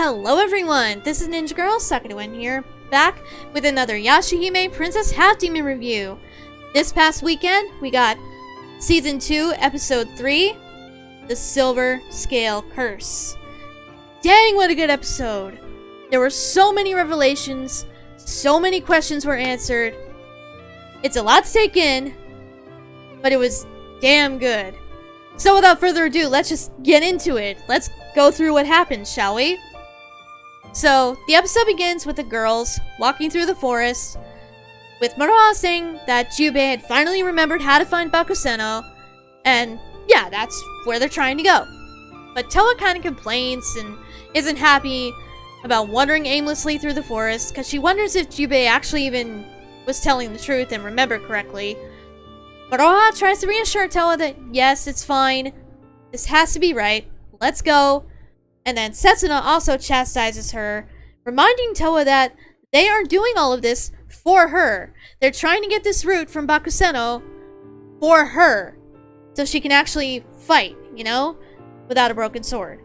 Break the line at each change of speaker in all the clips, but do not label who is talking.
Hello everyone, this is Ninja Girl, Sakura here, back with another Yashahime Princess Half-Demon review. This past weekend, we got Season 2, Episode 3, The Silver Scale Curse. Dang, what a good episode! There were so many revelations, so many questions were answered. It's a lot to take in, but it was damn good. So without further ado, let's just get into it. Let's go through what happened, shall we? So, the episode begins with the girls walking through the forest, with Moroha saying that Jubei had finally remembered how to find Bakuseno, and yeah, that's where they're trying to go. But Towa kind of complains and isn't happy about wandering aimlessly through the forest, because she wonders if Jubei actually even was telling the truth and remembered correctly. Moroha tries to reassure Towa that yes, it's fine, this has to be right, let's go. And then Setsuna also chastises her, reminding Towa that they aren't doing all of this for her. They're trying to get this root from Bakuseno for her, so she can actually fight, you know, without a broken sword.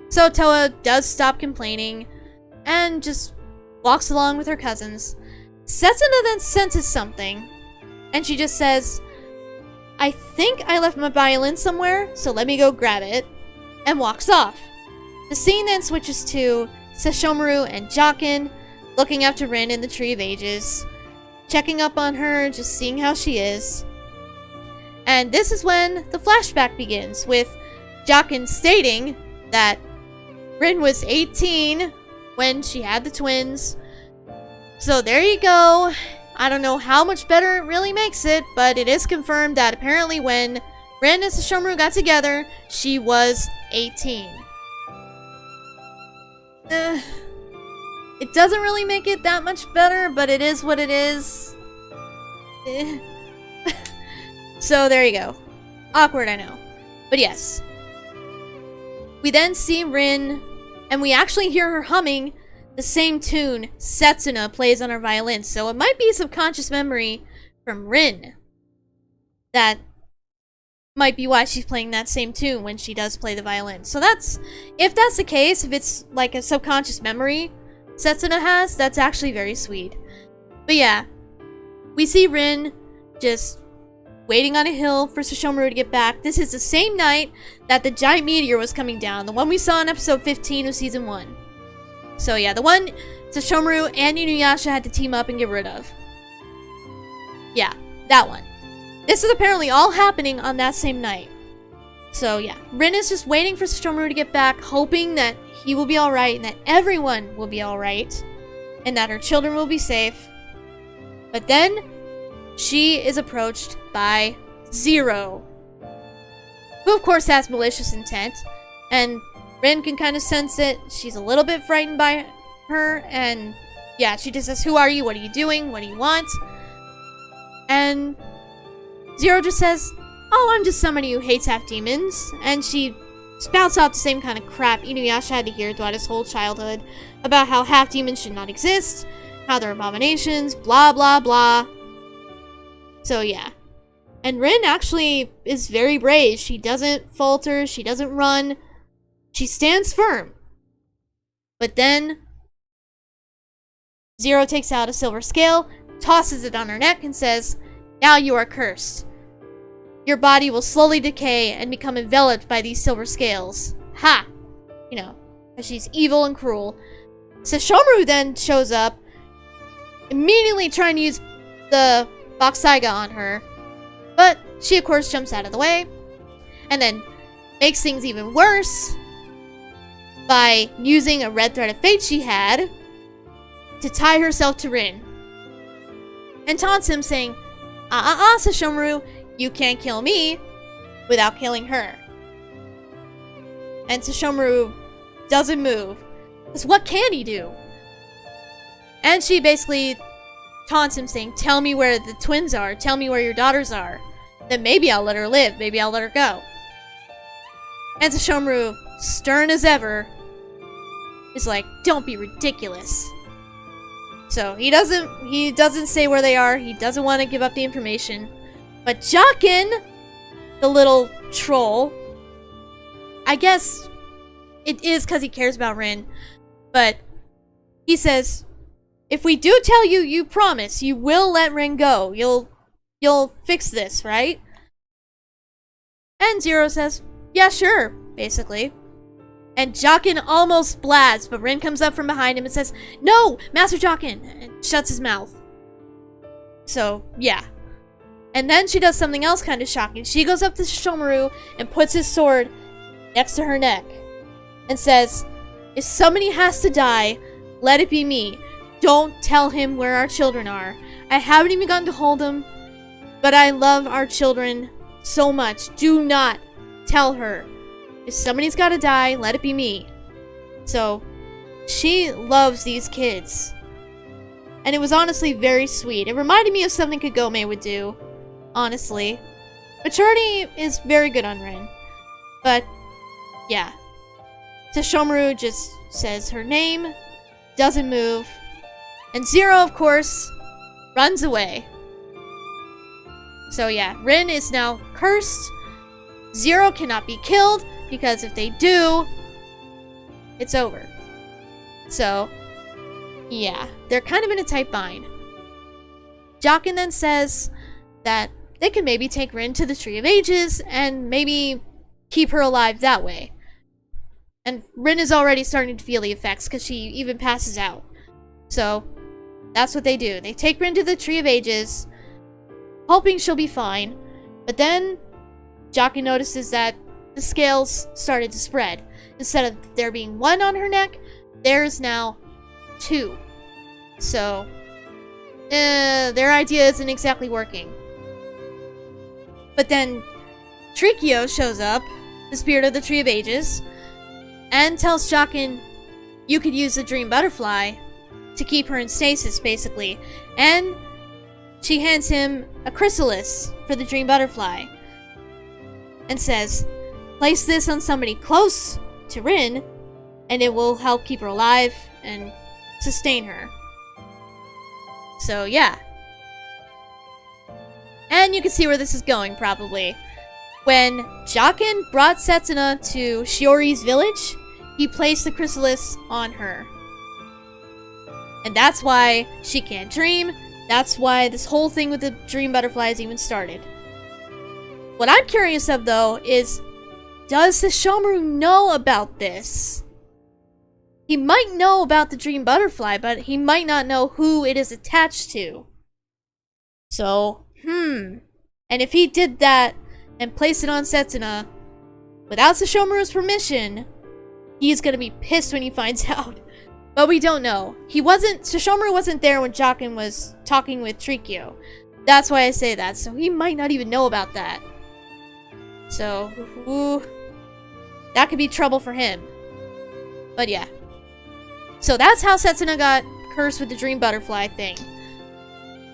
So Towa does stop complaining and just walks along with her cousins. Setsuna then senses something, and she just says, "I think I left my violin somewhere, so let me go grab it," and walks off. The scene then switches to Sesshomaru and Jokin looking after Rin in the Tree of Ages, checking up on her, just seeing how she is. And this is when the flashback begins, with Jokin stating that Rin was 18 when she had the twins. So there you go. I don't know how much better it really makes it, but it is confirmed that apparently when Rin and Sesshomaru got together, she was 18. It doesn't really make it that much better, but it is what it is. So there you go. Awkward, I know. But yes. We then see Rin, and we actually hear her humming the same tune Setsuna plays on her violin. So it might be a subconscious memory from Rin that might be why she's playing that same tune when she does play the violin. So if that's the case, if it's like a subconscious memory Setsuna has, that's actually very sweet. But yeah, we see Rin just waiting on a hill for Sesshomaru to get back. This is the same night that the giant meteor was coming down, the one we saw in episode 15 of season 1. So yeah, the one Sesshomaru and Inuyasha had to team up and get rid of. Yeah, that one. This is apparently all happening on that same night. So yeah, Rin is just waiting for Sesshomaru to get back, hoping that he will be alright and that everyone will be alright, and that her children will be safe. But then, she is approached by Zero, who of course has malicious intent, and Rin can kind of sense it. She's a little bit frightened by her, and yeah, she just says, "Who are you? What are you doing? What do you want?" And Zero just says, "Oh, I'm just somebody who hates half-demons," and she spouts out the same kind of crap Inuyasha had to hear throughout his whole childhood about how half-demons should not exist, how they're abominations, blah blah blah. So yeah. And Rin actually is very brave. She doesn't falter, she doesn't run, she stands firm. But then Zero takes out a silver scale, tosses it on her neck, and says, "Now you are cursed. Your body will slowly decay and become enveloped by these silver scales." Ha! You know, because she's evil and cruel. Sesshomaru then shows up, immediately trying to use the Boxaiga on her. But she, of course, jumps out of the way. And then makes things even worse by using a red thread of fate she had to tie herself to Rin. And taunts him, saying, Sesshomaru, you can't kill me without killing her." And Sesshomaru doesn't move, because what can he do? And she basically taunts him, saying, "Tell me where the twins are, tell me where your daughters are. Then maybe I'll let her live, maybe I'll let her go." And Sesshomaru, stern as ever, is like, "Don't be ridiculous." So he doesn't say where they are, he doesn't want to give up the information. But Jokin, the little troll, I guess it is because he cares about Rin. But he says, if we do tell you, you promise you will let Rin go. You'll fix this, right? And Zero says, yeah, sure, basically. And Jokin almost blasts, but Rin comes up from behind him and says, no, Master Jokin, and shuts his mouth. So, yeah. And then she does something else kind of shocking. She goes up to Sesshomaru and puts his sword next to her neck and says, if somebody has to die, let it be me. Don't tell him where our children are. I haven't even gotten to hold them, but I love our children so much. Do not tell her. If somebody's gotta die, let it be me. So, she loves these kids. And it was honestly very sweet. It reminded me of something Kagome would do, honestly. Maturity is very good on Rin. But, yeah. Sesshomaru just says her name, doesn't move, and Zero, of course, runs away. So yeah, Rin is now cursed. Zero cannot be killed, because if they do, it's over. So, yeah, they're kind of in a tight bind. Jokin then says that they can maybe take Rin to the Tree of Ages and maybe keep her alive that way. And Rin is already starting to feel the effects because she even passes out. So, that's what they do. They take Rin to the Tree of Ages, hoping she'll be fine. But then, Jokin notices that the scales started to spread. Instead of there being 1 on her neck, there's now 2. So, their idea isn't exactly working. But then, Trikio shows up, the spirit of the Tree of Ages, and tells Jokin, you could use the Dream Butterfly to keep her in stasis, basically. And she hands him a chrysalis for the Dream Butterfly. And says, place this on somebody close to Rin, and it will help keep her alive and sustain her. So, yeah. And you can see where this is going, probably. When Jokin brought Setsuna to Shiori's village, he placed the chrysalis on her. And that's why she can't dream. That's why this whole thing with the Dream Butterflies even started. What I'm curious of, though, is does Sesshomaru know about this? He might know about the Dream Butterfly, but he might not know who it is attached to. So, And if he did that and placed it on Setsuna without Sesshomaru's permission, he's gonna be pissed when he finds out. But we don't know. Sesshomaru wasn't there when Jokin was talking with Trikio. That's why I say that, so he might not even know about that. So, that could be trouble for him. But yeah. So that's how Setsuna got cursed with the Dream Butterfly thing.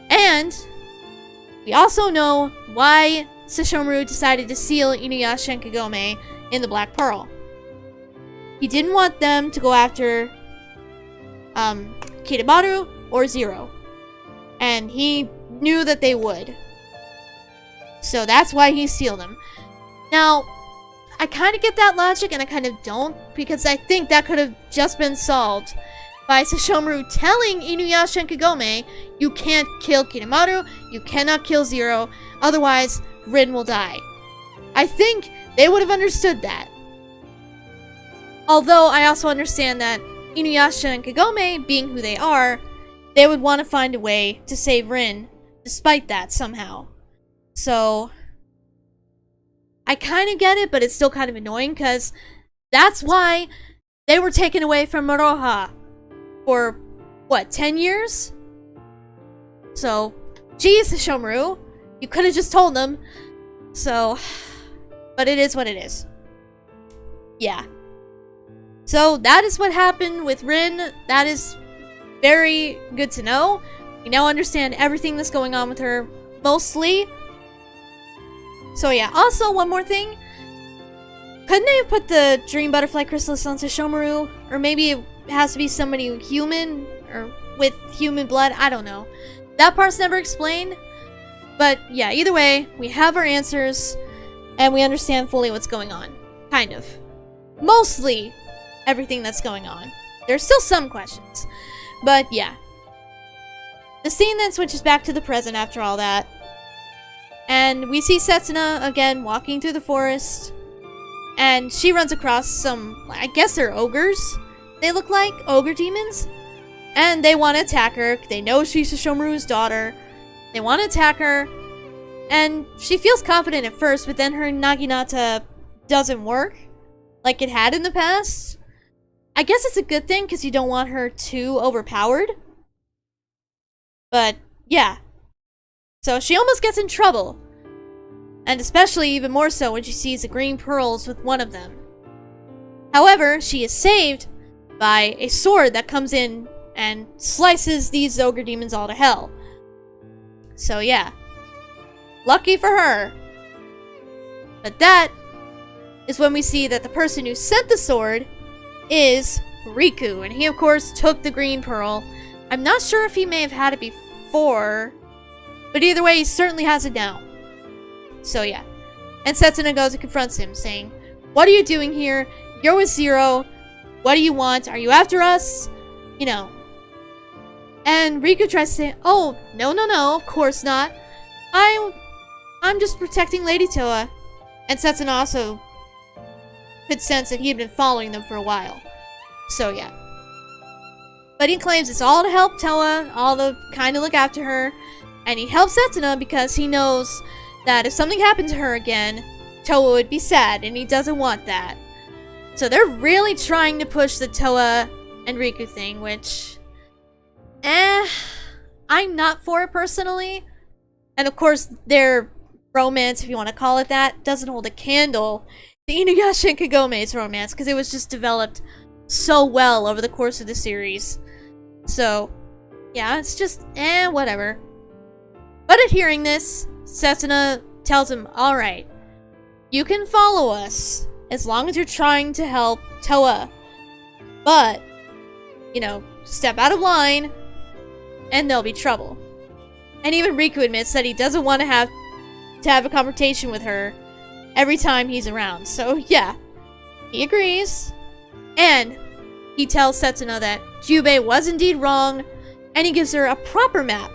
And we also know why Sesshomaru decided to seal Inuyasha and Kagome in the Black Pearl. He didn't want them to go after Kidabaru or Zero. And he knew that they would. So that's why he sealed them. Now, I kind of get that logic and I kind of don't, because I think that could have just been solved by Sesshomaru telling Inuyasha and Kagome, you can't kill Kidabaru, you cannot kill Zero, otherwise Rin will die. I think they would have understood that. Although I also understand that Inuyasha and Kagome, being who they are, they would want to find a way to save Rin, despite that somehow. So, I kind of get it, but it's still kind of annoying, because that's why they were taken away from Moroha for, 10 years? So, geez, Sesshomaru, you could have just told them. So, but it is what it is. Yeah. So, that is what happened with Rin. That is very good to know. We now understand everything that's going on with her, mostly. So yeah, also one more thing. Couldn't they have put the Dream Butterfly Chrysalis on Sesshomaru? Or maybe it has to be somebody human, or with human blood, I don't know. That part's never explained. But yeah, either way, we have our answers, and we understand fully what's going on. Kind of. Mostly everything that's going on. There's still some questions. But yeah. The scene then switches back to the present after all that. And we see Setsuna again walking through the forest. And she runs across some, I guess they're ogres. They look like ogre demons. And they want to attack her. They know she's Sesshomaru's daughter. They want to attack her. And she feels confident at first, but then her Naginata doesn't work like it had in the past. I guess it's a good thing because you don't want her too overpowered. But, yeah. So she almost gets in trouble. And especially even more so when she sees the green pearls with one of them. However, she is saved by a sword that comes in and slices these ogre demons all to hell. So yeah. Lucky for her. But that is when we see that the person who sent the sword is Riku. And he, of course, took the green pearl. I'm not sure if he may have had it before. But either way, he certainly has it now. So yeah. And Setsuna goes and confronts him, saying, "What are you doing here? You're with Zero. What do you want? Are you after us?" You know. And Riku tries to say, "Oh, no, of course not. I'm just protecting Lady Towa." And Setsuna also could sense that he had been following them for a while. So yeah. But he claims it's all to help Towa, all to kind of look after her. And he helps Setsuna because he knows that if something happened to her again, Towa would be sad, and he doesn't want that. So they're really trying to push the Towa and Riku thing, which... I'm not for it personally. And of course, their romance, if you want to call it that, doesn't hold a candle to Inuyasha and Kagome's romance, because it was just developed so well over the course of the series. So, yeah, it's just, whatever. But at hearing this, Setsuna tells him, "Alright, you can follow us as long as you're trying to help Towa. But, you know, step out of line, and there'll be trouble." And even Riku admits that he doesn't want to have a confrontation with her every time he's around. So, yeah, he agrees. And he tells Setsuna that Jubei was indeed wrong, and he gives her a proper map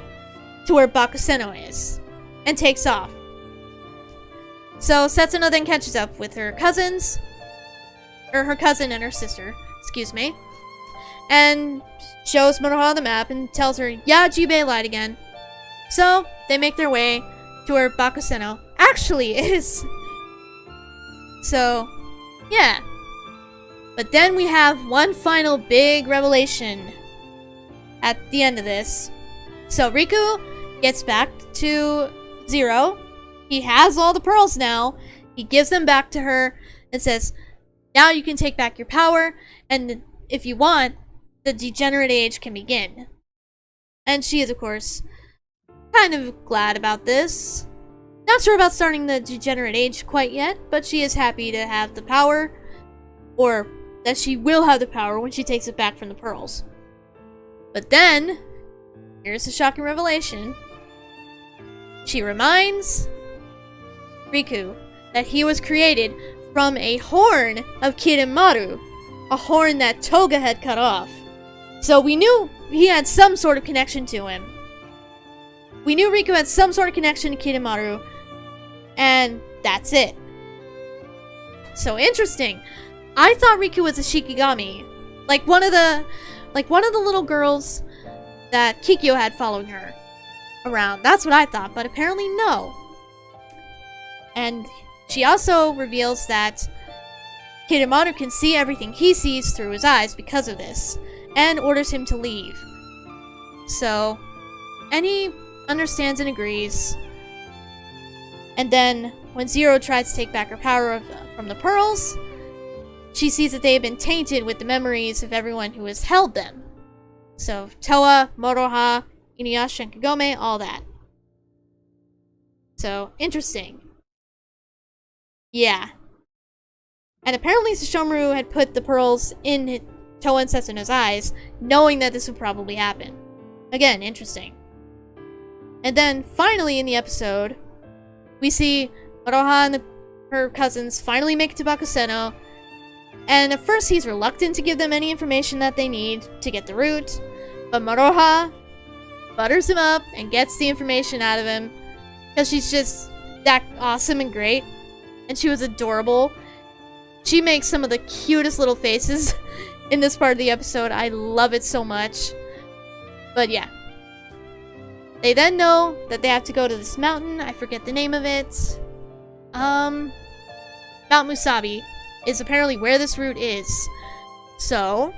to where Bakuseno is, and takes off. So Setsuna then catches up with her cousins, or her cousin and her sister, excuse me, and shows Moroha the map and tells her, yeah, Jubei lied again. So they make their way to where Bakuseno actually is. So, yeah. But then we have one final big revelation at the end of this. So Riku gets back to Zero. He has all the pearls now. He gives them back to her and says, now you can take back your power, and if you want, the degenerate age can begin. And she is, of course, kind of glad about this. Not sure about starting the degenerate age quite yet, but she is happy to have the power, or that she will have the power when she takes it back from the pearls. But then, here's the shocking revelation. She reminds Riku that he was created from a horn of Kiremaru, a horn that Toga had cut off. So we knew he had some sort of connection to him. We knew Riku had some sort of connection to Kiremaru, and that's it. So interesting. I thought Riku was a Shikigami, like one of the little girls that Kikyo had following her around. That's what I thought, but apparently no. And she also reveals that Kiremaru can see everything he sees through his eyes because of this, and orders him to leave. So, and he understands and agrees. And then, when Zero tries to take back her power from the pearls, she sees that they have been tainted with the memories of everyone who has held them. So, Towa, Moroha, Inuyasha, and Kagome, all that. So, interesting. Yeah. And apparently Sesshomaru had put the pearls in Towa and Setsuna's eyes, knowing that this would probably happen. Again, interesting. And then, finally in the episode, we see Moroha and her cousins finally make it to Bakuseno, And at first he's reluctant to give them any information that they need to get the route, but Moroha butters him up and gets the information out of him because she's just that awesome and great, and she was adorable. She makes some of the cutest little faces in this part of the episode. I love it so much. But yeah. They then know that they have to go to this mountain. I forget the name of it. Mount Musabi is apparently where this route is. So,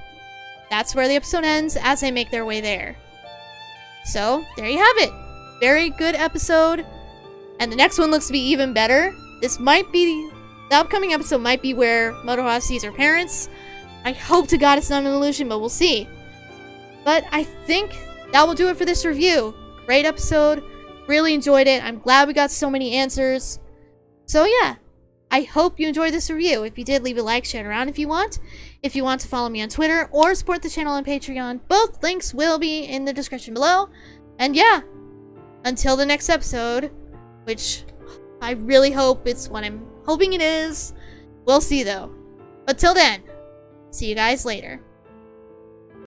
that's where the episode ends as they make their way there. So, there you have it. Very good episode. And the next one looks to be even better. This might be... The upcoming episode might be where Moroha sees her parents. I hope to God it's not an illusion, but we'll see. But I think that will do it for this review. Great episode. Really enjoyed it. I'm glad we got so many answers. So yeah, I hope you enjoyed this review. If you did, leave a like, share it around if you want. If you want to follow me on Twitter or support the channel on Patreon, both links will be in the description below. And yeah, until the next episode, which I really hope it's what I'm hoping it is. We'll see though. But till then, see you guys later.